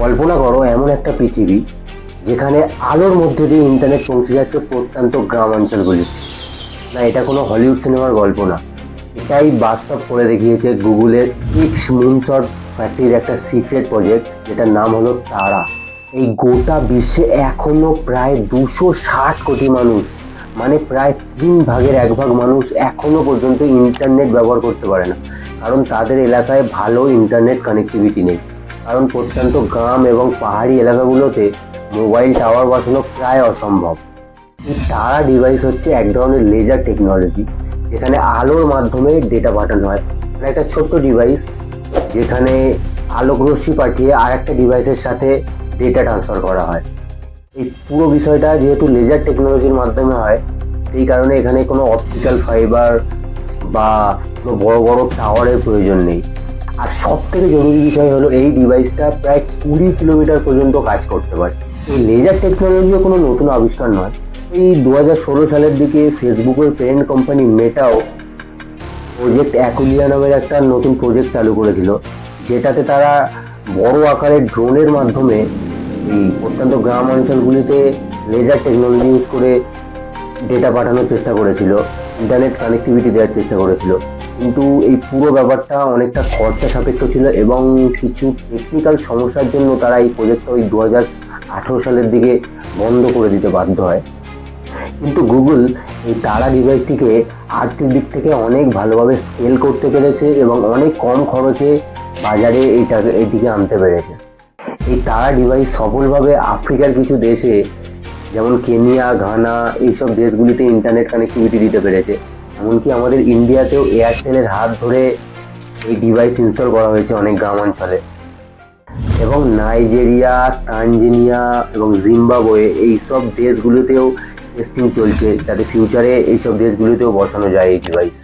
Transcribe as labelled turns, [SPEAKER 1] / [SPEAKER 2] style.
[SPEAKER 1] কল্পনা করো এমন একটা পৃথিবী যেখানে আলোর মধ্যে দিয়ে ইন্টারনেট পৌঁছে যাচ্ছে প্রত্যন্ত গ্রাম অঞ্চলগুলি। না, এটা কোনো হলিউড সিনেমার গল্প না, এটাই বাস্তব করে দেখিয়েছে গুগলের এক্স মুনশট ফ্যাক্টরির একটা সিক্রেট প্রজেক্ট, যেটার নাম হলো তারা। এই গোটা বিশ্বে এখনো প্রায় 260 কোটি মানুষ, মানে প্রায় 1/3 মানুষ এখনো পর্যন্ত ইন্টারনেট ব্যবহার করতে পারে না, কারণ তাদের এলাকায় ভালো ইন্টারনেট কানেক্টিভিটি নেই। কারণ প্রত্যন্ত গ্রাম এবং পাহাড়ি এলাকাগুলোতে মোবাইল টাওয়ার বসানো প্রায় অসম্ভব। এই তারা ডিভাইস হচ্ছে এক ধরনের লেজার টেকনোলজি, যেখানে আলোর মাধ্যমে ডেটা পাঠানো হয়। মানে একটা ছোট্ট ডিভাইস যেখানে আলোক রশ্মি পাঠিয়ে আর একটা ডিভাইসের সাথে ডেটা ট্রান্সফার করা হয়। এই পুরো বিষয়টা যেহেতু লেজার টেকনোলজির মাধ্যমে হয়, সেই কারণে এখানে কোনো অপটিক্যাল ফাইবার বা কোনো বড় বড় টাওয়ারের প্রয়োজন নেই। আর সব থেকে জরুরি বিষয় হলো এই ডিভাইসটা প্রায় 20 কিলোমিটার পর্যন্ত কাজ করতে পারে। এই লেজার টেকনোলজিও কোনো নতুন আবিষ্কার নয়। এই 2016 সালের দিকে ফেসবুকের প্যারেন্ট কোম্পানি মেটাও প্রজেক্ট অ্যাকুলিয়া নামের একটা নতুন প্রজেক্ট চালু করেছিল, যেটাতে তারা বড় আকারের ড্রোনের মাধ্যমে এই প্রত্যন্ত গ্রাম অঞ্চলগুলিতে লেজার টেকনোলজি ইউজ করে ডেটা পাঠানোর চেষ্টা করেছিল, ইন্টারনেট কানেক্টিভিটি দেওয়ার চেষ্টা করেছিল। কিন্তু এই পুরো ব্যাপারটা অনেকটা খরচা সাপেক্ষ ছিল এবং কিছু টেকনিক্যাল সমস্যার জন্য তারা এই প্রজেক্টটা ওই 2018 সালের দিকে বন্ধ করে দিতে বাধ্য হয়। কিন্তু গুগল এই তারা ডিভাইসটিকে আর্থিক দিক থেকে অনেক ভালোভাবে স্কেল করতে পেরেছে এবং অনেক কম খরচে বাজারে এটিকে আনতে পেরেছে। এই তারা ডিভাইস সফলভাবে আফ্রিকার কিছু দেশে, যেমন কেনিয়া, ঘানা, এইসব দেশগুলিতে ইন্টারনেট কানেক্টিভিটি দিতে পেরেছে। এমনকি আমাদের ইন্ডিয়াতেও এয়ারটেলের হাত ধরে এই ডিভাইস ইনস্টল করা হয়েছে অনেক গ্রাম অঞ্চলে। এবং নাইজেরিয়া, তানজানিয়া এবং জিম্বাবুয়ে এইসব দেশগুলোতেও টেস্টিং চলছে, যাতে ফিউচারে এইসব দেশগুলিতেও বসানো যায় এই ডিভাইস।